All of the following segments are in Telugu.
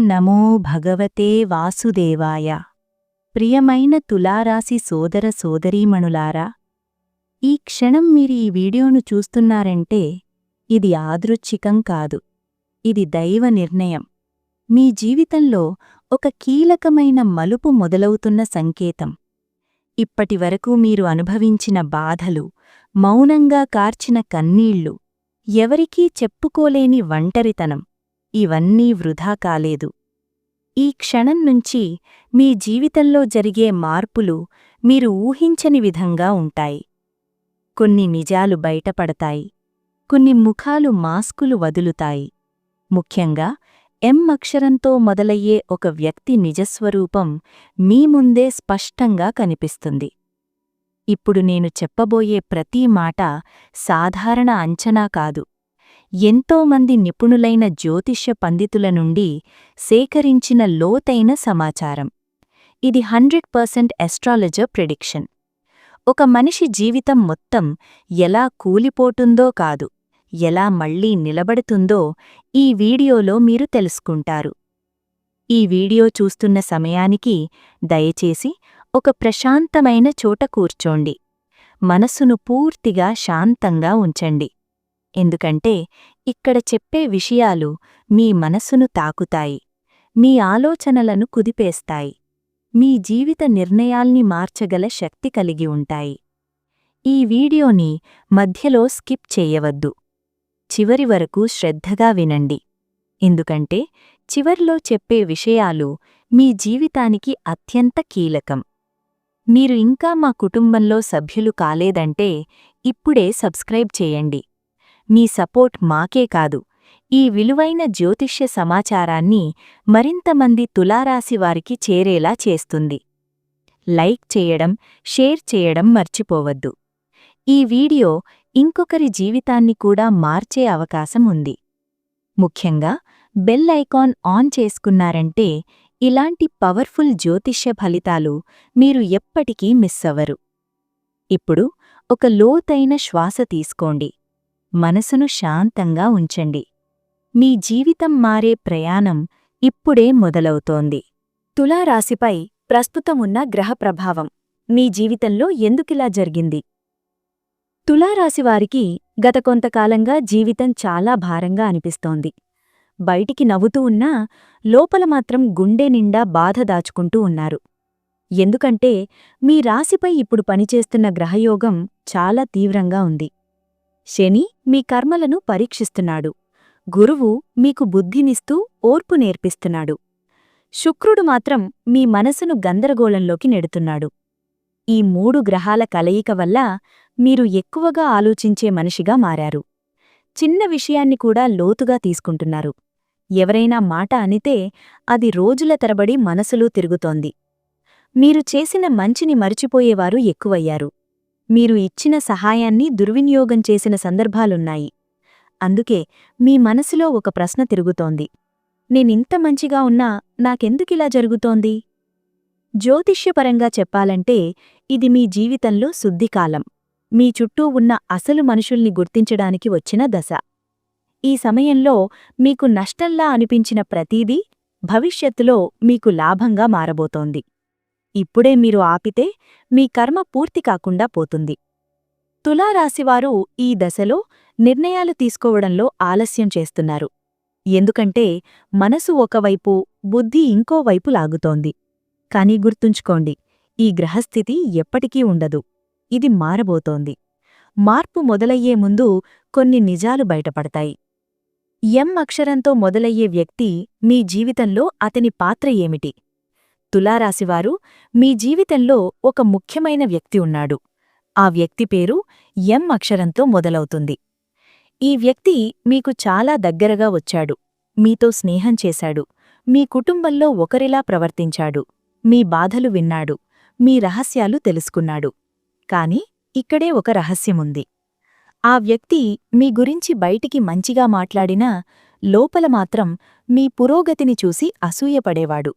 నమో భగవతే వాసుదేవాయ. ప్రియమైన తులారాశి సోదర సోదరీమణులారా, ఈ క్షణం మీరు ఈ వీడియోను చూస్తున్నారంటే ఇది యాదృచ్ఛికం కాదు, ఇది దైవ నిర్ణయం. మీ జీవితంలో ఒక కీలకమైన మలుపు మొదలవుతున్న సంకేతం. ఇప్పటివరకు మీరు అనుభవించిన బాధలు, మౌనంగా కార్చిన కన్నీళ్లు, ఎవరికీ చెప్పుకోలేని ఒంటరితనం, ఇవన్నీ వృధా కాలేదు. ఈ క్షణం నుంచి మీ జీవితంలో జరిగే మార్పులు మీరు ఊహించని విధంగా ఉంటాయి. కొన్ని నిజాలు బయటపడతాయి, కొన్ని ముఖాలు మాస్కులు వదులుతాయి. ముఖ్యంగా ఎం అక్షరంతో మొదలయ్యే ఒక వ్యక్తి నిజస్వరూపం మీ ముందే స్పష్టంగా కనిపిస్తుంది. ఇప్పుడు నేను చెప్పబోయే ప్రతి మాట సాధారణ అంచనా కాదు, ఎంతోమంది నిపుణులైన జ్యోతిష్య పండితుల నుండి సేకరించిన లోతైన సమాచారం. ఇది 100% ఎస్ట్రాలజర్ ప్రిడిక్షన్. ఒక మనిషి జీవితం మొత్తం ఎలా కూలిపోతుందో కాదు, ఎలా మళ్లీ నిలబడుతుందో ఈ వీడియోలో మీరు తెలుసుకుంటారు. ఈ వీడియో చూస్తున్న సమయానికి దయచేసి ఒక ప్రశాంతమైన చోట కూర్చోండి. మనసును పూర్తిగా శాంతంగా ఉంచండి. ఎందుకంటే ఇక్కడ చెప్పే విషయాలు మీ మనసును తాకుతాయి, మీ ఆలోచనలను కుదిపేస్తాయి, మీ జీవిత నిర్ణయాల్ని మార్చగల శక్తి కలిగి ఉంటాయి. ఈ వీడియోని మధ్యలో స్కిప్ చేయవద్దు, చివరి వరకు శ్రద్ధగా వినండి. ఎందుకంటే చివర్లో చెప్పే విషయాలు మీ జీవితానికి అత్యంత కీలకం. మీరు ఇంకా మా కుటుంబంలో సభ్యులు కాలేదంటే ఇప్పుడే సబ్స్క్రైబ్ చేయండి. మీ సపోర్ట్ మాకే కాదు, ఈ విలువైన జ్యోతిష్య సమాచారాన్ని మరింతమంది తులారాశివారికి చేరేలా చేస్తుంది. లైక్ చేయడం, షేర్ చేయడం మర్చిపోవద్దు. ఈ వీడియో ఇంకొకరి జీవితాన్ని కూడా మార్చే అవకాశం ఉంది. ముఖ్యంగా బెల్ ఐకాన్ ఆన్ చేసుకున్నారంటే ఇలాంటి పవర్ఫుల్ జ్యోతిష్య ఫలితాలు మీరు ఎప్పటికీ మిస్ అవ్వరు. ఇప్పుడు ఒక లోతైన శ్వాస తీసుకోండి, మనసును శాంతంగా ఉంచండి. మీ జీవితం మారే ప్రయాణం ఇప్పుడే మొదలవుతోంది. తులారాశిపై ప్రస్తుతమున్న గ్రహ ప్రభావం మీ జీవితంలో ఎందుకిలా జరిగింది? తులారాశివారికి గత కొంతకాలంగా జీవితం చాలా భారంగా అనిపిస్తోంది. బయటికి నవ్వుతూ ఉన్నా లోపల మాత్రం గుండె నిండా బాధ దాచుకుంటూ ఉన్నారు. ఎందుకంటే మీ రాశిపై ఇప్పుడు పనిచేస్తున్న గ్రహయోగం చాలా తీవ్రంగా ఉంది. శని మీ కర్మలను పరీక్షిస్తున్నాడు, గురువు మీకు బుద్ధినిస్తూ ఓర్పు నేర్పిస్తున్నాడు, శుక్రుడు మాత్రం మీ మనసును గందరగోళంలోకి నెడుతున్నాడు. ఈ 3 గ్రహాల కలయిక వల్ల మీరు ఎక్కువగా ఆలోచించే మనిషిగా మారారు. చిన్న విషయాన్ని కూడా లోతుగా తీసుకుంటున్నారు. ఎవరైనా మాట అనితే అది రోజుల తరబడి మనసులో తిరుగుతోంది. మీరు చేసిన మంచిని మరిచిపోయేవారు ఎక్కువయ్యారు. మీరు ఇచ్చిన సహాయాన్ని దుర్వినియోగం చేసిన సందర్భాలున్నాయి. అందుకే మీ మనసులో ఒక ప్రశ్న తిరుగుతోంది, నేనింత మంచిగా ఉన్నా నాకెందుకిలా జరుగుతోంది? జ్యోతిష్యపరంగా చెప్పాలంటే ఇది మీ జీవితంలో శుద్ధికాలం, మీ చుట్టూ ఉన్న అసలు మనుషుల్ని గుర్తించడానికి వచ్చిన దశ. ఈ సమయంలో మీకు నష్టంలా అనిపించిన ప్రతీదీ భవిష్యత్తులో మీకు లాభంగా మారబోతోంది. ఇప్పుడే మీరు ఆపితే మీ కర్మ పూర్తి కాకుండా పోతుంది. తులారాశివారు ఈ దశలో నిర్ణయాలు తీసుకోవడంలో ఆలస్యం చేస్తున్నారు. ఎందుకంటే మనసు ఒకవైపు, బుద్ధి ఇంకోవైపు లాగుతోంది. కానీ గుర్తుంచుకోండి, ఈ గ్రహస్థితి ఎప్పటికీ ఉండదు, ఇది మారబోతోంది. మార్పు మొదలయ్యే ముందు కొన్ని నిజాలు బయటపడతాయి. ఎం అక్షరంతో మొదలయ్యే వ్యక్తి మీ జీవితంలో అతని పాత్ర ఏమిటి? తులారాశివారు మీ జీవితంలో ఒక ముఖ్యమైన వ్యక్తి ఉన్నాడు. ఆ వ్యక్తి పేరు ఎం అక్షరంతో మొదలవుతుంది. ఈ వ్యక్తి మీకు చాలా దగ్గరగా వచ్చాడు, మీతో స్నేహం చేశాడు, మీ కుటుంబంలో ఒకరిలా ప్రవర్తించాడు, మీ బాధలు విన్నాడు, మీ రహస్యాలు తెలుసుకున్నాడు. కాని ఇక్కడే ఒక రహస్యముంది. ఆ వ్యక్తి మీ గురించి బయటికి మంచిగా మాట్లాడినా లోపల మాత్రం మీ పురోగతిని చూసి అసూయపడేవాడు.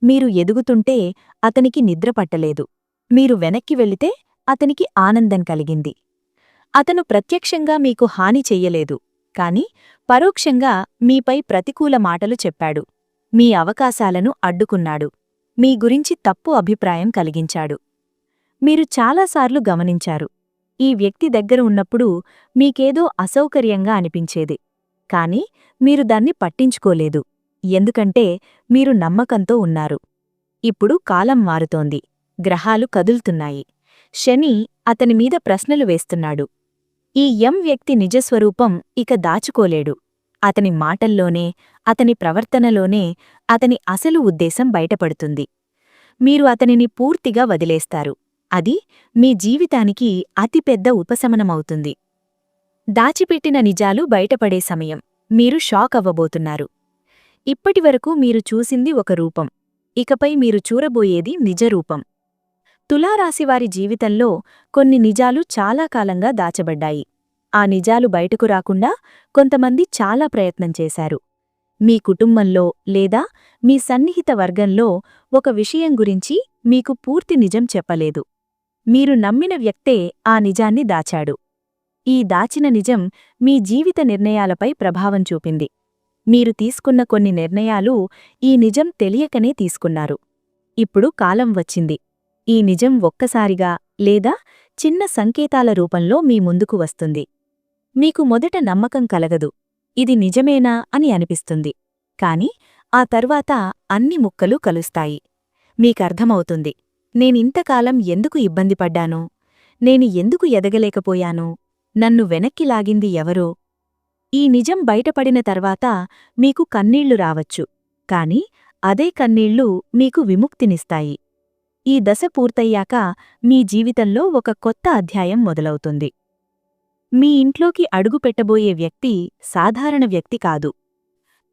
మీరు ఎదుగుతుంటే అతనికి నిద్రపట్టలేదు, మీరు వెనక్కి వెళితే అతనికి ఆనందం కలిగింది. అతను ప్రత్యక్షంగా మీకు హాని చెయ్యలేదు, కాని పరోక్షంగా మీపై ప్రతికూల మాటలు చెప్పాడు. మీ అవకాశాలను అడ్డుకున్నాడు, మీ గురించి తప్పు అభిప్రాయం కలిగించాడు. మీరు చాలాసార్లు గమనించారు, ఈ వ్యక్తి దగ్గర ఉన్నప్పుడు మీకేదో అసౌకర్యంగా అనిపించేది, కాని మీరు దాన్ని పట్టించుకోలేదు, ఎందుకంటే మీరు నమ్మకంతో ఉన్నారు. ఇప్పుడు కాలం మారుతోంది, గ్రహాలు కదులుతున్నాయి, శని అతని మీద ప్రశ్నలు వేస్తున్నాడు. ఈ వ్యక్తి నిజస్వరూపం ఇక దాచుకోలేడు. అతని మాటల్లోనే, అతని ప్రవర్తనలోనే అతని అసలు ఉద్దేశం బయటపడుతుంది. మీరు అతనిని పూర్తిగా వదిలేస్తారు. అది మీ జీవితానికి అతిపెద్ద ఉపశమనమవుతుంది. దాచిపెట్టిన నిజాలు బయటపడే సమయం. మీరు షాక్ అవ్వబోతున్నారు. ఇప్పటివరకు మీరు చూసింది ఒక రూపం, ఇకపై మీరు చూడబోయేది నిజరూపం. తులారాశివారి జీవితంలో కొన్ని నిజాలు చాలా కాలంగా దాచబడ్డాయి. ఆ నిజాలు బయటకు రాకుండా కొంతమంది చాలా ప్రయత్నం చేశారు. మీ కుటుంబంలో లేదా మీ సన్నిహిత వర్గంలో ఒక విషయం గురించి మీకు పూర్తి నిజం చెప్పలేదు. మీరు నమ్మిన వ్యక్తే ఆ నిజాన్ని దాచాడు. ఈ దాచిన నిజం మీ జీవిత నిర్ణయాలపై ప్రభావం చూపింది. మీరు తీసుకున్న కొన్ని నిర్ణయాలు ఈ నిజం తెలియకనే తీసుకున్నారు. ఇప్పుడు కాలం వచ్చింది. ఈ నిజం ఒక్కసారిగా లేదా చిన్న సంకేతాల రూపంలో మీ ముందుకు వస్తుంది. మీకు మొదట నమ్మకం కలగదు, ఇది నిజమేనా అని అనిపిస్తుంది. కాని ఆ తర్వాత అన్ని ముక్కలు కలుస్తాయి. మీకర్థమవుతుంది, నేనింతకాలం ఎందుకు ఇబ్బందిపడ్డాను, నేను ఎందుకు ఎదగలేకపోయాను, నన్ను వెనక్కి లాగింది ఎవరో. ఈ నిజం బయటపడిన తర్వాత మీకు కన్నీళ్లు రావచ్చు, కాని అదే కన్నీళ్లు మీకు విముక్తినిస్తాయి. ఈ దశ పూర్తయ్యాక మీ జీవితంలో ఒక కొత్త అధ్యాయం మొదలవుతుంది. మీ ఇంట్లోకి అడుగుపెట్టబోయే వ్యక్తి సాధారణ వ్యక్తి కాదు.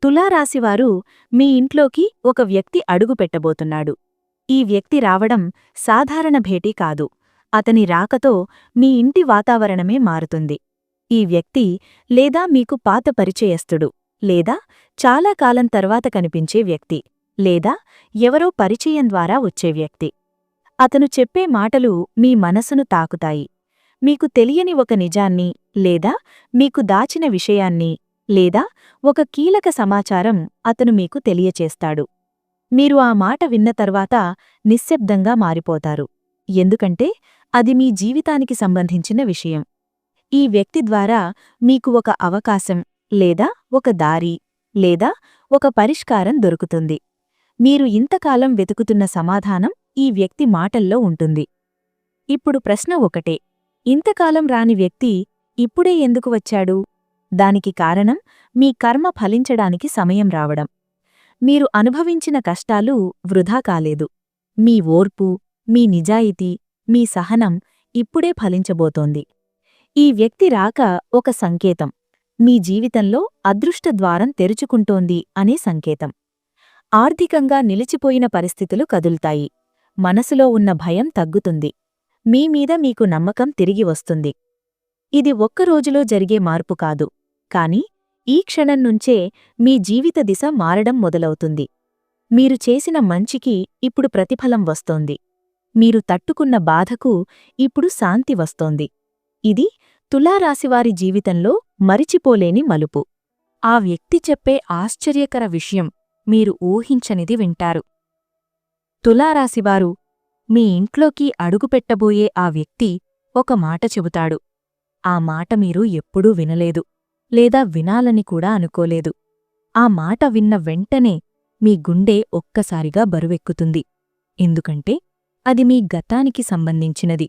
తులారాశివారు మీ ఇంట్లోకి ఒక వ్యక్తి అడుగుపెట్టబోతున్నాడు. ఈ వ్యక్తి రావడం సాధారణ భేటీ కాదు. అతని రాకతో మీ ఇంటి వాతావరణమే మారుతుంది. ఈ వ్యక్తి లేదా మీకు పాత పరిచయస్థుడు, లేదా చాలా కాలం తర్వాత కనిపించే వ్యక్తి, లేదా ఎవరో పరిచయం ద్వారా వచ్చే వ్యక్తి. అతను చెప్పే మాటలు మీ మనసును తాకుతాయి. మీకు తెలియని ఒక నిజాన్ని, లేదా మీకు దాచిన విషయాన్ని, లేదా ఒక కీలక సమాచారం అతను మీకు తెలియచేస్తాడు. మీరు ఆ మాట విన్న తర్వాత నిశ్శబ్దంగా మారిపోతారు, ఎందుకంటే అది మీ జీవితానికి సంబంధించిన విషయం. ఈ వ్యక్తి ద్వారా మీకు ఒక అవకాశం, లేదా ఒక దారి, లేదా ఒక పరిష్కారం దొరుకుతుంది. మీరు ఇంతకాలం వెతుకుతున్న సమాధానం ఈ వ్యక్తి మాటల్లో ఉంటుంది. ఇప్పుడు ప్రశ్న ఒకటే, ఇంతకాలం రాని వ్యక్తి ఇప్పుడే ఎందుకు వచ్చాడు? దానికి కారణం మీ కర్మ ఫలించడానికి సమయం రావడం. మీరు అనుభవించిన కష్టాలు వృధా కాలేదు. మీ ఓర్పు, మీ నిజాయితీ, మీ సహనం ఇప్పుడే ఫలించబోతోంది. ఈ వ్యక్తి రాక ఒక సంకేతం, మీ జీవితంలో అదృష్టద్వారం తెరుచుకుంటోంది అనే సంకేతం. ఆర్థికంగా నిలిచిపోయిన పరిస్థితులు కదులుతాయి. మనసులో ఉన్న భయం తగ్గుతుంది. మీమీద మీకు నమ్మకం తిరిగి వస్తుంది. ఇది ఒక్కరోజులో జరిగే మార్పు కాదు, కాని ఈ క్షణం నుంచే మీ జీవిత దిశ మారడం మొదలవుతుంది. మీరు చేసిన మంచికి ఇప్పుడు ప్రతిఫలం వస్తోంది. మీరు తట్టుకున్న బాధకు ఇప్పుడు శాంతి వస్తోంది. ఇది తులారాశివారి జీవితంలో మరిచిపోలేని మలుపు. ఆ వ్యక్తి చెప్పే ఆశ్చర్యకర విషయం మీరు ఊహించనిది వింటారు. తులారాశివారు, మీ ఇంట్లోకి అడుగుపెట్టబోయే ఆ వ్యక్తి ఒక మాట చెబుతాడు. ఆ మాట మీరు ఎప్పుడూ వినలేదు, లేదా వినాలని కూడా అనుకోలేదు. ఆ మాట విన్న వెంటనే మీ గుండె ఒక్కసారిగా బరువెక్కుతుంది. ఎందుకంటే అది మీ గతానికి సంబంధించినది,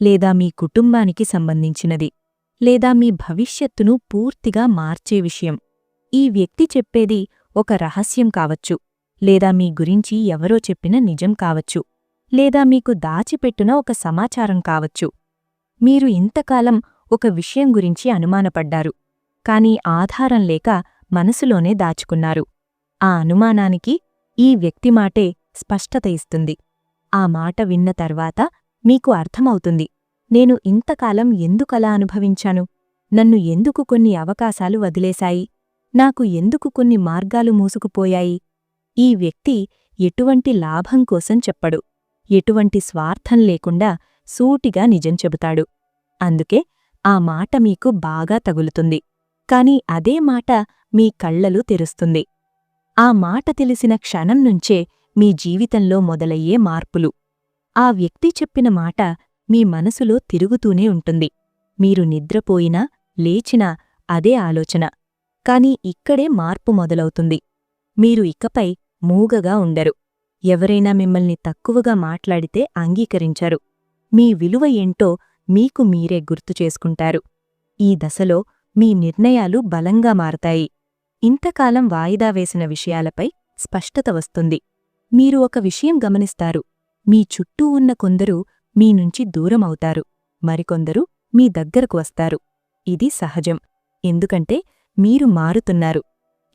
లేదా మీ కుటుంబానికి సంబంధించినది, లేదా మీ భవిష్యత్తును పూర్తిగా మార్చే విషయం. ఈ వ్యక్తి చెప్పేది ఒక రహస్యం కావచ్చు, లేదా మీ గురించి ఎవరో చెప్పిన నిజం కావచ్చు, లేదా మీకు దాచిపెట్టున ఒక సమాచారం కావచ్చు. మీరు ఇంతకాలం ఒక విషయం గురించి అనుమానపడ్డారు, కాని ఆధారం లేక మనసులోనే దాచుకున్నారు. ఆ అనుమానానికి ఈ వ్యక్తి మాటే స్పష్టత ఇస్తుంది. ఆ మాట విన్న తర్వాత మీకు అర్థమవుతుంది, నేను ఇంతకాలం ఎందుకలా అనుభవించాను, నన్ను ఎందుకు కొన్ని అవకాశాలు వదిలేశాయి, నాకు ఎందుకు కొన్ని మార్గాలు మూసుకుపోయాయి. ఈ వ్యక్తి ఎటువంటి లాభం కోసం చెప్పడు, ఎటువంటి స్వార్థం లేకుండా సూటిగా నిజం చెబుతాడు. అందుకే ఆ మాట మీకు బాగా తగులుతుంది, కాని అదే మాట మీ కళ్లలు తెరుస్తుంది. ఆ మాట తెలిసిన క్షణం నుంచే మీ జీవితంలో మొదలయ్యే మార్పులు. ఆ వ్యక్తి చెప్పిన మాట మీ మనసులో తిరుగుతూనే ఉంటుంది. మీరు నిద్రపోయినా, లేచినా అదే ఆలోచన. కాని ఇక్కడే మార్పు మొదలవుతుంది. మీరు ఇకపై మూగగా ఉండరు. ఎవరైనా మిమ్మల్ని తక్కువగా మాట్లాడితే అంగీకరించరు. మీ విలువ ఏంటో మీకు మీరే గుర్తుచేసుకుంటారు. ఈ దశలో మీ నిర్ణయాలు బలంగా మారతాయి. ఇంతకాలం వాయిదా వేసిన విషయాలపై స్పష్టత వస్తుంది. మీరు ఒక విషయం గమనిస్తారు. మీ చుట్టూ ఉన్న కొందరు మీ నుంచి దూరమవుతారు. మరికొందరు మీ దగ్గరకు వస్తారు. ఇది సహజం. ఎందుకంటే మీరు మారుతున్నారు.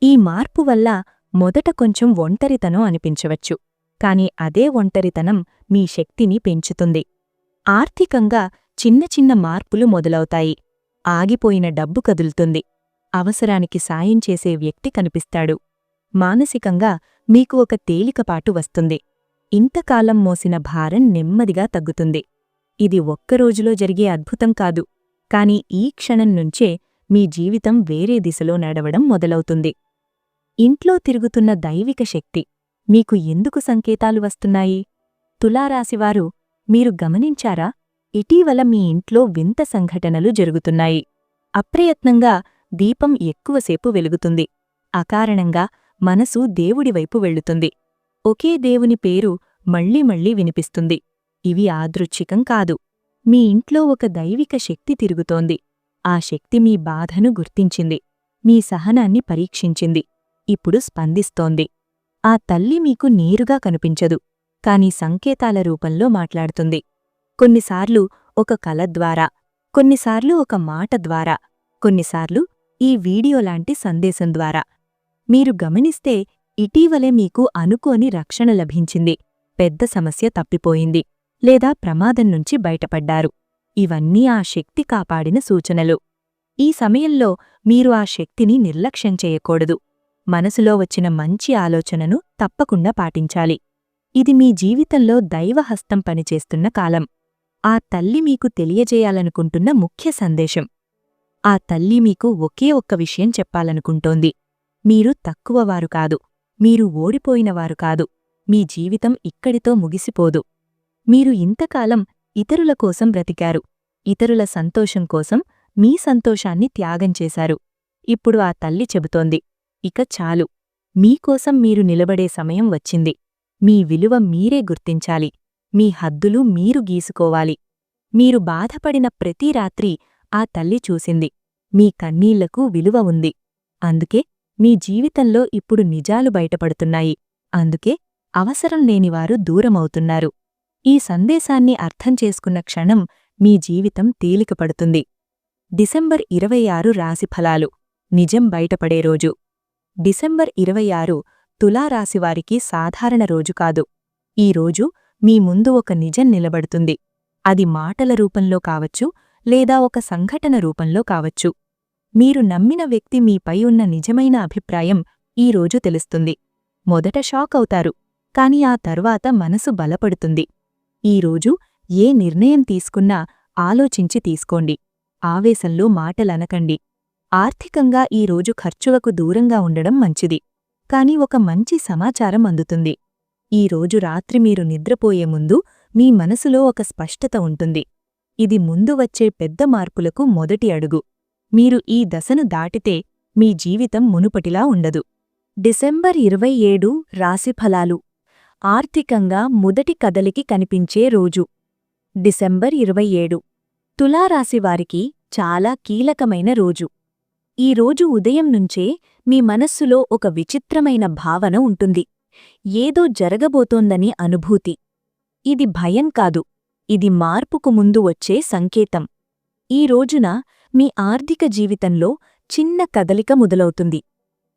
ఈ మార్పు వల్ల మొదట కొంచెం ఒంటరితనం అనిపించవచ్చు. కాని అదే ఒంటరితనం మీ శక్తిని పెంచుతుంది. ఆర్థికంగా చిన్న చిన్న మార్పులు మొదలవుతాయి. ఆగిపోయిన డబ్బు కదులుతుంది. అవసరానికి సాయం చేసే వ్యక్తి కనిపిస్తాడు. మానసికంగా మీకు ఒక తేలికపాటు వస్తుంది. ఇంతకాలం మోసిన భారం నెమ్మదిగా తగ్గుతుంది. ఇది ఒక్కరోజులో జరిగే అద్భుతం కాదు. కాని ఈ క్షణం నుంచే మీ జీవితం వేరే దిశలో నడవడం మొదలవుతుంది. ఇంట్లో తిరుగుతున్న దైవిక శక్తి మీకు ఎందుకు సంకేతాలు వస్తున్నాయి? తులారాశివారు, మీరు గమనించారా? ఇటీవల మీ ఇంట్లో వింత సంఘటనలు జరుగుతున్నాయి. అప్రయత్నంగా దీపం ఎక్కువసేపు వెలుగుతుంది. అకారణంగా మనసు దేవుడివైపు వెళ్లుతుంది. ఒకే దేవుని పేరు మళ్ళీ మళ్ళీ వినిపిస్తుంది. ఇవి యాదృచ్ఛికం కాదు. మీ ఇంట్లో ఒక దైవిక శక్తి తిరుగుతోంది. ఆ శక్తి మీ బాధను గుర్తించింది. మీ సహనాన్ని పరీక్షించింది. ఇప్పుడు స్పందిస్తోంది. ఆ తల్లి మీకు నేరుగా కనిపించదు. కాని సంకేతాల రూపంలో మాట్లాడుతుంది. కొన్నిసార్లు ఒక కల ద్వారా, కొన్నిసార్లు ఒక మాట ద్వారా, కొన్నిసార్లు ఈ వీడియోలాంటి సందేశం ద్వారా. మీరు గమనిస్తే ఇటీవలే మీకు అనుకోని రక్షణ లభించింది. పెద్ద సమస్య తప్పిపోయింది. లేదా ప్రమాదం నుంచి బయటపడ్డారు. ఇవన్నీ ఆ శక్తి కాపాడిన సూచనలు. ఈ సమయంలో మీరు ఆ శక్తిని నిర్లక్ష్యం చేయకూడదు. మనసులో వచ్చిన మంచి ఆలోచనను తప్పకుండా పాటించాలి. ఇది మీ జీవితంలో దైవహస్తం పనిచేస్తున్న కాలం. ఆ తల్లి మీకు తెలియజేయాలనుకుంటున్న ముఖ్య సందేశం. ఆ తల్లి మీకు ఒకే ఒక్క విషయం చెప్పాలనుకుంటోంది. మీరు తక్కువవారు కాదు. మీరు ఓడిపోయినవారు కాదు. మీ జీవితం ఇక్కడితో ముగిసిపోదు. మీరు ఇంతకాలం ఇతరుల కోసం బ్రతికారు. ఇతరుల సంతోషం కోసం మీ సంతోషాన్ని త్యాగం చేశారు. ఇప్పుడు ఆ తల్లి చెబుతోంది, ఇక చాలు. మీకోసం మీరు నిలబడే సమయం వచ్చింది. మీ విలువ మీరే గుర్తించాలి. మీ హద్దులు మీరు గీసుకోవాలి. మీరు బాధపడిన ప్రతి రాత్రి ఆ తల్లి చూసింది. మీ కన్నీళ్లకు విలువ ఉంది. అందుకే మీ జీవితంలో ఇప్పుడు నిజాలు బయటపడుతున్నాయి. అందుకే అవసరం లేనివారు దూరమవుతున్నారు. ఈ సందేశాన్ని అర్థం చేసుకున్న క్షణం మీ జీవితం తేలికపడుతుంది. డిసెంబర్ 26 రాశిఫలాలు. నిజం బయటపడే రోజు. డిసెంబర్ 26 తులారాశివారికి సాధారణ రోజు కాదు. ఈ రోజు మీ ముందు ఒక నిజం నిలబడుతుంది. అది మాటల రూపంలో కావచ్చు, లేదా ఒక సంఘటన రూపంలో కావచ్చు. మీరు నమ్మిన వ్యక్తి మీపై ఉన్న నిజమైన అభిప్రాయం ఈ రోజు తెలుస్తుంది. మొదట షాక్ అవుతారు. కాని ఆ తర్వాత మనసు బలపడుతుంది. ఈరోజు ఏ నిర్ణయం తీసుకున్నా ఆలోచించి తీసుకోండి. ఆవేశంలో మాటలనకండి. ఆర్థికంగా ఈరోజు ఖర్చులకు దూరంగా ఉండడం మంచిది. కాని ఒక మంచి సమాచారం అందుతుంది. ఈరోజు రాత్రి మీరు నిద్రపోయే ముందు మీ మనసులో ఒక స్పష్టత ఉంటుంది. ఇది ముందు వచ్చే పెద్ద మార్పులకు మొదటి అడుగు. మీరు ఈ దశను దాటితే మీ జీవితం మునుపటిలా ఉండదు. డిసెంబర్ 27 రాశిఫలాలు. ఆర్థికంగా మొదటి కదలికి కనిపించే రోజు. డిసెంబర్ 27 తులారాశివారికి చాలా కీలకమైన రోజు. ఈ రోజు ఉదయం నుంచే మీ మనస్సులో ఒక విచిత్రమైన భావన ఉంటుంది. ఏదో జరగబోతోందని అనుభూతి. ఇది భయం కాదు. ఇది మార్పుకు ముందు వచ్చే సంకేతం. ఈ రోజున మీ ఆర్థిక జీవితంలో చిన్న కదలిక మొదలవుతుంది.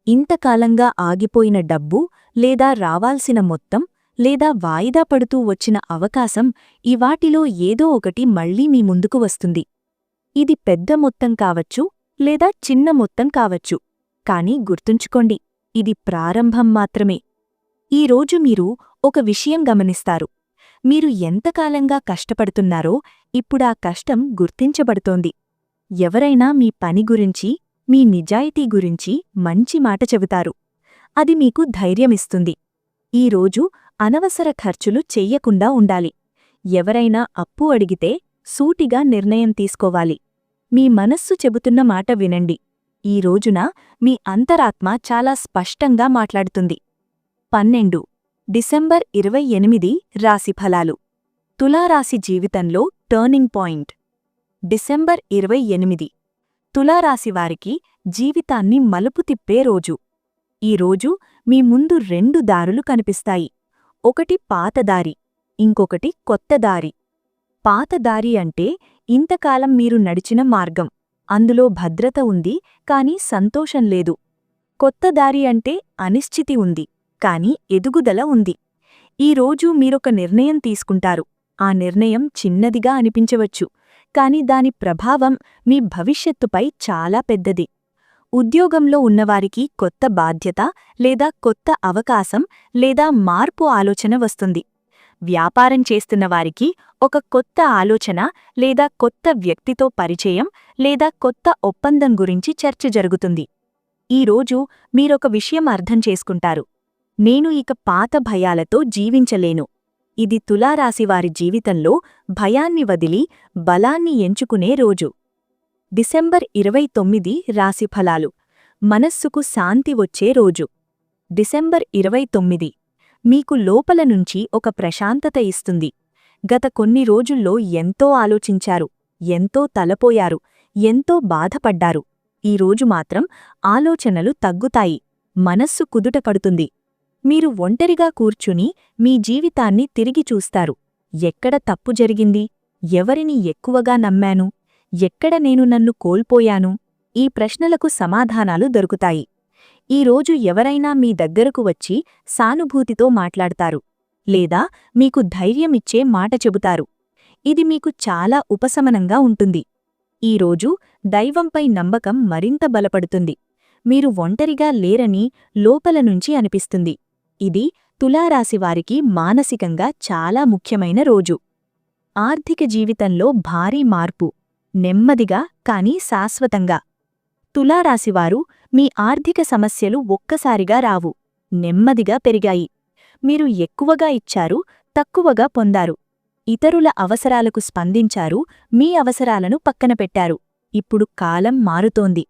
ఇంతకాలంగా ఆగిపోయిన డబ్బు, లేదా రావాల్సిన మొత్తం, లేదా వాయిదా పడుతూ వచ్చిన అవకాశం, ఇవాటిలో ఏదో ఒకటి మళ్లీ మీ ముందుకు వస్తుంది. ఇది పెద్ద మొత్తం కావచ్చు, లేదా చిన్న మొత్తం కావచ్చు. కాని గుర్తుంచుకోండి, ఇది ప్రారంభం మాత్రమే. ఈరోజు మీరు ఒక విషయం గమనిస్తారు. మీరు ఎంతకాలంగా కష్టపడుతున్నారో ఇప్పుడా కష్టం గుర్తించబడుతోంది. ఎవరైనా మీ పని గురించి, మీ నిజాయితీ గురించి మంచి మాట చెబుతారు. అది మీకు ధైర్యమిస్తుంది. ఈరోజు అనవసర ఖర్చులు చెయ్యకుండా ఉండాలి. ఎవరైనా అప్పు అడిగితే సూటిగా నిర్ణయం తీసుకోవాలి. మీ మనస్సు చెబుతున్న మాట వినండి. ఈ రోజున మీ అంతరాత్మ చాలా స్పష్టంగా మాట్లాడుతుంది. 12 డిసెంబర్ 28 రాశిఫలాలు. తులారాశి జీవితంలో టర్నింగ్ పాయింట్. డిసెంబర్ 28 తులారాశివారికి జీవితాన్ని మలుపు తిప్పే రోజు. ఈ రోజు మీ ముందు 2 దారులు కనిపిస్తాయి. ఒకటి పాత దారి, ఇంకొకటి కొత్త దారి. పాత దారి అంటే ఇంతకాలం మీరు నడిచిన మార్గం. అందులో భద్రత ఉంది, కాని సంతోషం లేదు. కొత్త దారి అంటే అనిశ్చితి ఉంది, కాని ఎదుగుదల ఉంది. ఈరోజు మీరొక నిర్ణయం తీసుకుంటారు. ఆ నిర్ణయం చిన్నదిగా అనిపించవచ్చు, కాని దాని ప్రభావం మీ భవిష్యత్తుపై చాలా పెద్దది. ఉద్యోగంలో ఉన్నవారికి కొత్త బాధ్యత లేదా కొత్త అవకాశం లేదా మార్పు ఆలోచన వస్తుంది. వ్యాపారం చేస్తున్నవారికి ఒక కొత్త ఆలోచన లేదా కొత్త వ్యక్తితో పరిచయం లేదా కొత్త ఒప్పందం గురించి చర్చ జరుగుతుంది. ఈరోజు మీరొక విషయం అర్థం చేసుకుంటారు. నేను ఇక పాత భయాలతో జీవించలేను. ఇది తులారాశివారి జీవితంలో భయాన్ని వదిలి బలాన్ని ఎంచుకునే రోజు. డిసెంబర్ 29 రాశిఫలాలు. మనస్సుకు శాంతి వచ్చే రోజు. డిసెంబర్ 29 మీకు లోపల నుంచి ఒక ప్రశాంతత ఇస్తుంది. గత కొన్ని రోజుల్లో ఎంతో ఆలోచించారు, ఎంతో తలపోయారు, ఎంతో బాధపడ్డారు. ఈరోజు మాత్రం ఆలోచనలు తగ్గుతాయి, మనస్సు కుదుటపడుతుంది. మీరు ఒంటరిగా కూర్చుని మీ జీవితాన్ని తిరిగి చూస్తారు. ఎక్కడ తప్పు జరిగింది? ఎవరిని ఎక్కువగా నమ్మాను? ఎక్కడ నేను నన్ను కోల్పోయాను? ఈ ప్రశ్నలకు సమాధానాలు దొరుకుతాయి. ఈరోజు ఎవరైనా మీ దగ్గరకు వచ్చి సానుభూతితో మాట్లాడతారు, లేదా మీకు ధైర్యమిచ్చే మాట చెబుతారు. ఇది మీకు చాలా ఉపశమనంగా ఉంటుంది. ఈరోజు దైవంపై నమ్మకం మరింత బలపడుతుంది. మీరు ఒంటరిగా లేరని లోపల నుంచి అనిపిస్తుంది. ఇది తులారాశివారికి మానసికంగా చాలా ముఖ్యమైన రోజు. ఆర్థిక జీవితంలో భారీ మార్పు. నెమ్మదిగా కాని శాశ్వతంగా. తులారాశివారు మీ ఆర్థిక సమస్యలు ఒక్కసారిగా రావు, నెమ్మదిగా పెరిగాయి. మీరు ఎక్కువగా ఇచ్చారు, తక్కువగా పొందారు. ఇతరుల అవసరాలకు స్పందించారు, మీ అవసరాలను పక్కన పెట్టారు. ఇప్పుడు కాలం మారుతోంది.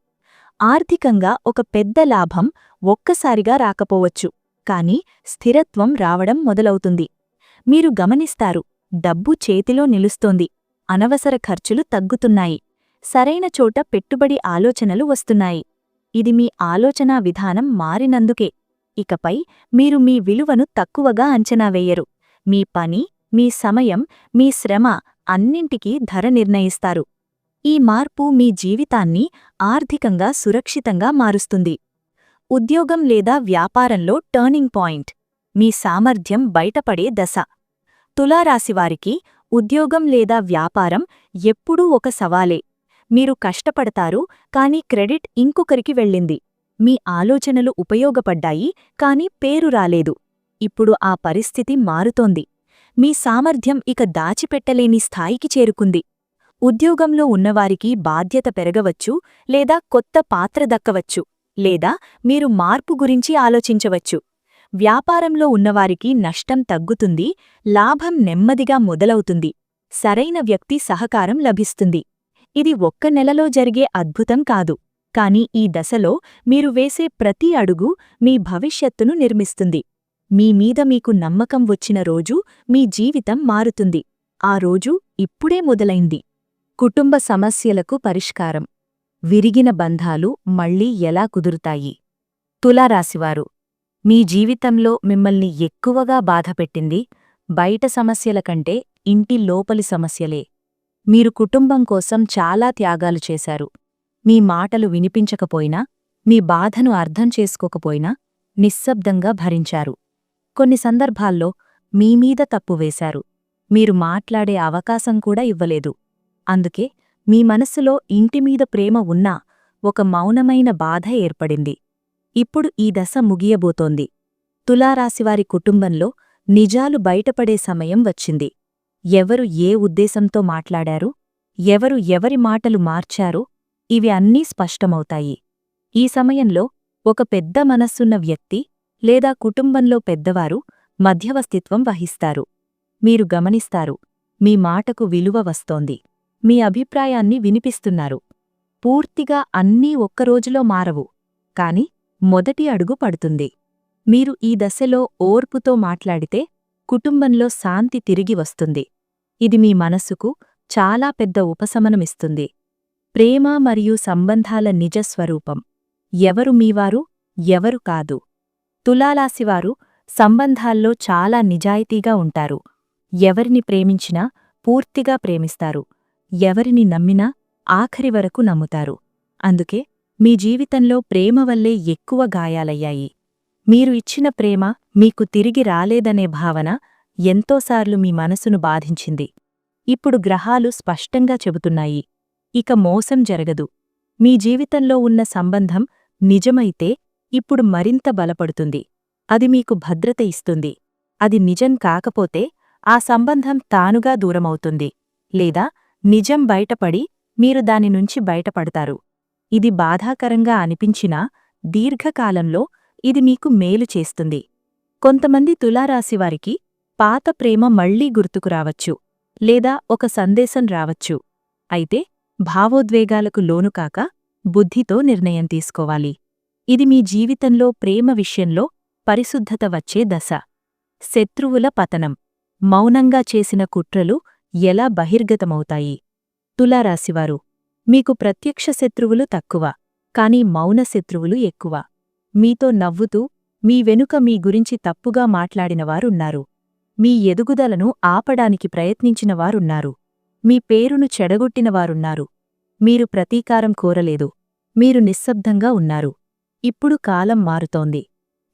ఆర్థికంగా ఒక పెద్ద లాభం ఒక్కసారిగా రాకపోవచ్చు, కాని స్థిరత్వం రావడం మొదలవుతుంది. మీరు గమనిస్తారు, డబ్బు చేతిలో నిలుస్తోంది. అనవసర ఖర్చులు తగ్గుతున్నాయి. సరైన చోట పెట్టుబడి ఆలోచనలు వస్తున్నాయి. ఇది మీ ఆలోచనా విధానం మారినందుకే. ఇకపై మీరు మీ విలువను తక్కువగా అంచనా వేయరు. మీ పని, మీ సమయం, మీ శ్రమ అన్నింటికీ ధర నిర్ణయిస్తారు. ఈ మార్పు మీ జీవితాన్ని ఆర్థికంగా సురక్షితంగా మారుస్తుంది. ఉద్యోగం లేదా వ్యాపారంలో టర్నింగ్ పాయింట్. మీ సామర్థ్యం బయటపడే దశ. తులారాశివారికి ఉద్యోగం లేదా వ్యాపారం ఎప్పుడూ ఒక సవాలే. మీరు కష్టపడతారు, కాని క్రెడిట్ ఇంకొకరికి వెళ్ళింది. మీ ఆలోచనలు ఉపయోగపడ్డాయి, కాని పేరు రాలేదు. ఇప్పుడు ఆ పరిస్థితి మారుతోంది. మీ సామర్థ్యం ఇక దాచిపెట్టలేని స్థాయికి చేరుకుంది. ఉద్యోగంలో ఉన్నవారికి బాధ్యత పెరగవచ్చు, లేదా కొత్త పాత్ర దక్కవచ్చు, లేదా మీరు మార్పు గురించి ఆలోచించవచ్చు. వ్యాపారంలో ఉన్నవారికి నష్టం తగ్గుతుంది, లాభం నెమ్మదిగా మొదలవుతుంది. సరైన వ్యక్తి సహకారం లభిస్తుంది. ఇది ఒక్క నెలలో జరిగే అద్భుతం కాదు, కాని ఈ దశలో మీరు వేసే ప్రతి అడుగు మీ భవిష్యత్తును నిర్మిస్తుంది. మీ మీద మీకు నమ్మకం వచ్చిన రోజు మీ జీవితం మారుతుంది. ఆ రోజు ఇప్పుడే మొదలైంది. కుటుంబ సమస్యలకు పరిష్కారం. విరిగిన బంధాలు మళ్లీ ఎలా కుదురుతాయి? తులారాశివారు, మీ జీవితంలో మిమ్మల్ని ఎక్కువగా బాధపెట్టింది బయట సమస్యల కంటే ఇంటి లోపలి సమస్యలే. మీరు కుటుంబం కోసం చాలా త్యాగాలు చేశారు. మీ మాటలు వినిపించకపోయినా, మీ బాధను అర్థం చేసుకోకపోయినా నిశ్శబ్దంగా భరించారు. కొన్ని సందర్భాల్లో మీమీద తప్పు వేశారు. మీరు మాట్లాడే అవకాశం కూడా ఇవ్వలేదు. అందుకే మీ మనస్సులో ఇంటిమీద ప్రేమ ఉన్నా ఒక మౌనమైన బాధ ఏర్పడింది. ఇప్పుడు ఈ దశ ముగియబోతోంది. తులారాశివారి కుటుంబంలో నిజాలు బయటపడే సమయం వచ్చింది. ఎవరు ఏ ఉద్దేశంతో మాట్లాడారు, ఎవరు ఎవరి మాటలు మార్చారో ఇవి అన్నీ స్పష్టమవుతాయి. ఈ సమయంలో ఒక పెద్ద మనస్సున్న వ్యక్తి లేదా కుటుంబంలో పెద్దవారు మధ్యవస్తిత్వం వహిస్తారు. మీరు గమనిస్తారు, మీ మాటకు విలువ వస్తోంది, మీ అభిప్రాయాన్ని వినిపిస్తున్నారు. పూర్తిగా అన్నీ ఒక్కరోజులో మారవు, కాని మొదటి అడుగు పడుతుంది. మీరు ఈ దశలో ఓర్పుతో మాట్లాడితే కుటుంబంలో శాంతి తిరిగి వస్తుంది. ఇది మీ మనస్సుకు చాలా పెద్ద ఉపశమనమిస్తుంది. ప్రేమ మరియు సంబంధాల నిజస్వరూపం. ఎవరు మీవారు, ఎవరు కాదు. తులారాశివారు సంబంధాల్లో చాలా నిజాయితీగా ఉంటారు. ఎవరిని ప్రేమించినా పూర్తిగా ప్రేమిస్తారు. ఎవరిని నమ్మినా ఆఖరి వరకు నమ్ముతారు. అందుకే మీ జీవితంలో ప్రేమ వల్లే ఎక్కువ గాయాలయ్యాయి. మీరు ఇచ్చిన ప్రేమ మీకు తిరిగి రాలేదనే భావన ఎంతోసార్లు మీ మనసును బాధించింది. ఇప్పుడు గ్రహాలు స్పష్టంగా చెబుతున్నాయి, ఇక మోసం జరగదు. మీ జీవితంలో ఉన్న సంబంధం నిజమైతే ఇప్పుడు మరింత బలపడుతుంది. అది మీకు భద్రత ఇస్తుంది. అది నిజం కాకపోతే ఆ సంబంధం తానుగా దూరమవుతుంది. లేదా నిజం బయటపడి మీరు దానినుంచి బయటపడతారు. ఇది బాధాకరంగా అనిపించినా దీర్ఘకాలంలో ఇది మీకు మేలు చేస్తుంది. కొంతమంది తులారాశివారికి పాత ప్రేమ మళ్లీ గుర్తుకురావచ్చు, లేదా ఒక సందేశం రావచ్చు. అయితే భావోద్వేగాలకు లోనుకాక బుద్ధితో నిర్ణయం తీసుకోవాలి. ఇది మీ జీవితంలో ప్రేమ విషయంలో పరిశుద్ధత వచ్చే దశ. శత్రువుల పతనం. మౌనంగా చేసిన కుట్రలు ఎలా బహిర్గతమవుతాయి? తులారాశివారు, మీకు ప్రత్యక్ష శత్రువులు తక్కువ, కాని మౌన శత్రువులు ఎక్కువ. మీతో నవ్వుతూ మీ వెనుక మీ గురించి తప్పుగా మాట్లాడినవారున్నారు. మీ ఎదుగుదలను ఆపడానికి ప్రయత్నించినవారున్నారు. మీ పేరును చెడగొట్టినవారున్నారు. మీరు ప్రతీకారం కోరలేదు, మీరు నిశ్శబ్దంగా ఉన్నారు. ఇప్పుడు కాలం మారుతోంది.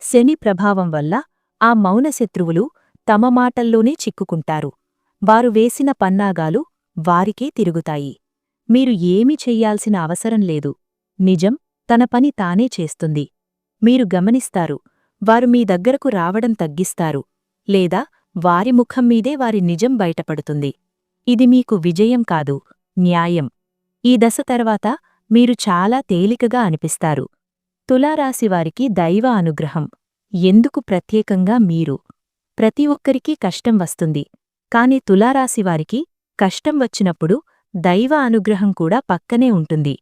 శని ప్రభావం వల్ల ఆ మౌన శత్రువులు తమ మాటల్లోనే చిక్కుకుంటారు. వారు వేసిన పన్నాగాలు వారికే తిరుగుతాయి. మీరు ఏమీ చెయ్యాల్సిన అవసరం లేదు. నిజం తన పని తానే చేస్తుంది. మీరు గమనిస్తారు, వారు మీ దగ్గరకు రావడం తగ్గిస్తారు, లేదా వారి ముఖం మీదే వారి నిజం బయటపడుతుంది. ఇది మీకు విజయం కాదు, న్యాయం. ఈ దశ తర్వాత మీరు చాలా తేలికగా అనిపిస్తారు. తులారాశివారికి దైవ అనుగ్రహం. ఎందుకు ప్రత్యేకంగా మీరు? ప్రతి ఒక్కరికీ కష్టం వస్తుంది, కాని తులారాశివారికి కష్టం వచ్చినప్పుడు దైవ అనుగ్రహం కూడా పక్కనే ఉంటుంది.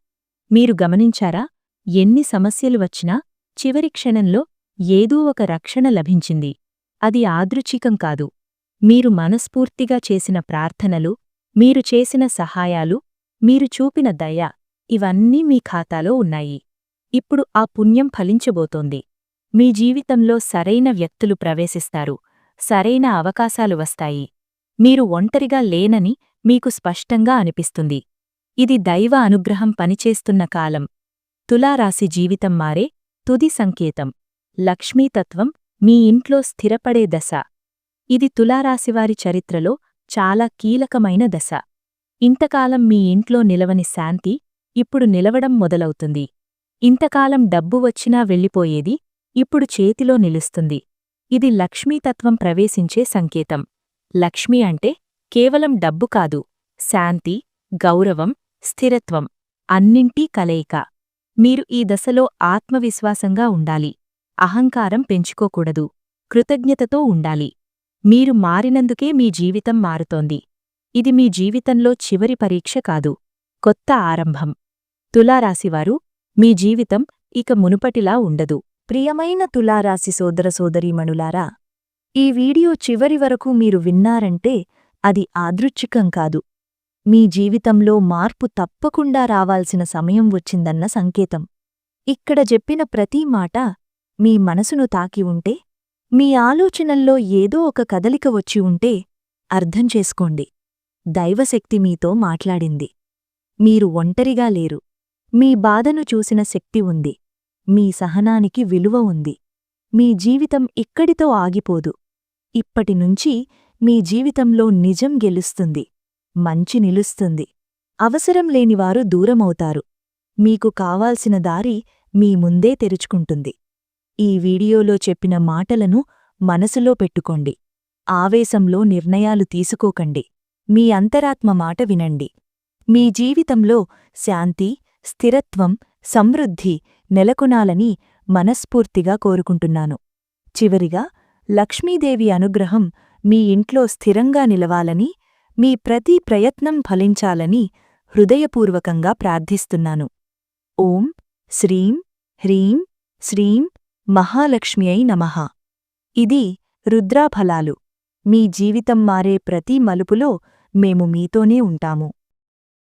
మీరు గమనించారా, ఎన్ని సమస్యలు వచ్చినా చివరి క్షణంలో ఏదో ఒక రక్షణ లభించింది. అది యాదృచ్ఛికం కాదు. మీరు మనస్ఫూర్తిగా చేసిన ప్రార్థనలు, మీరు చేసిన సహాయాలు, మీరు చూపిన దయ, ఇవన్నీ మీ ఖాతాలో ఉన్నాయి. ఇప్పుడు ఆ పుణ్యం ఫలించబోతోంది. మీ జీవితంలో సరైన వ్యక్తులు ప్రవేశిస్తారు, సరైన అవకాశాలు వస్తాయి. మీరు ఒంటరిగా లేనని మీకు స్పష్టంగా అనిపిస్తుంది. ఇది దైవ అనుగ్రహం పనిచేస్తున్న కాలం. తులారాశి జీవితం మారే తుది సంకేతం. లక్ష్మీతత్వం మీ ఇంట్లో స్థిరపడే దశ. ఇది తులారాశివారి చరిత్రలో చాలా కీలకమైన దశ. ఇంతకాలం మీ ఇంట్లో నిలవని శాంతి ఇప్పుడు నిలవడం మొదలవుతుంది. ఇంతకాలం డబ్బు వచ్చినా వెళ్ళిపోయేది ఇప్పుడు చేతిలో నిలుస్తుంది. ఇది లక్ష్మీతత్వం ప్రవేశించే సంకేతం. లక్ష్మి అంటే కేవలం డబ్బు కాదు, శాంతి, గౌరవం, స్థిరత్వం అన్నింటీ కలయిక. మీరు ఈ దశలో ఆత్మవిశ్వాసంగా ఉండాలి. అహంకారం పెంచుకోకూడదు. కృతజ్ఞతతో ఉండాలి. మీరు మారినందుకే మీ జీవితం మారుతోంది. ఇది మీ జీవితంలో చివరి పరీక్ష కాదు, కొత్త ఆరంభం. తులారాశివారు, మీ జీవితం ఇక మునుపటిలా ఉండదు. ప్రియమైన తులారాశి సోదర సోదరీమణులారా, ఈ వీడియో చివరి వరకు మీరు విన్నారంటే అది యాదృచ్ఛికం కాదు. మీ జీవితంలో మార్పు తప్పకుండా రావాల్సిన సమయం వచ్చిందన్న సంకేతం. ఇక్కడ చెప్పిన ప్రతి మాట మీ మనసును తాకి ఉంటే, మీ ఆలోచనల్లో ఏదో ఒక కదలిక వచ్చి ఉంటే అర్థం చేసుకోండి. దైవశక్తి మీతో మాట్లాడింది. మీరు ఒంటరిగా లేరు. మీ బాధను చూసిన శక్తి ఉంది. మీ సహనానికి విలువ ఉంది. మీ జీవితం ఇక్కడితో ఆగిపోదు. ఇప్పటినుంచి మీ జీవితంలో నిజం గెలుస్తుంది, మంచి నిలుస్తుంది. అవసరం లేనివారు దూరమవుతారు. మీకు కావాల్సిన దారి మీ ముందే తెరుచుకుంటుంది. ఈ వీడియోలో చెప్పిన మాటలను మనసులో పెట్టుకోండి. ఆవేశంలో నిర్ణయాలు తీసుకోకండి. మీ అంతరాత్మ మాట వినండి. మీ జీవితంలో శాంతి, స్థిరత్వం, సమృద్ధి నెలకొనాలని మనస్ఫూర్తిగా కోరుకుంటున్నాను. చివరిగా లక్ష్మీదేవి అనుగ్రహం మీ ఇంట్లో స్థిరంగా నిలవాలని, మీ ప్రతి ప్రయత్నం ఫలించాలని హృదయపూర్వకంగా ప్రార్థిస్తున్నాను. ఓం శ్రీం హ్రీం శ్రీం మహాలక్ష్మ్యై నమః. ఇది రుద్రాఫలాలు. మీ జీవితం మారే ప్రతి మలుపులో మేము మీతోనే ఉంటాము.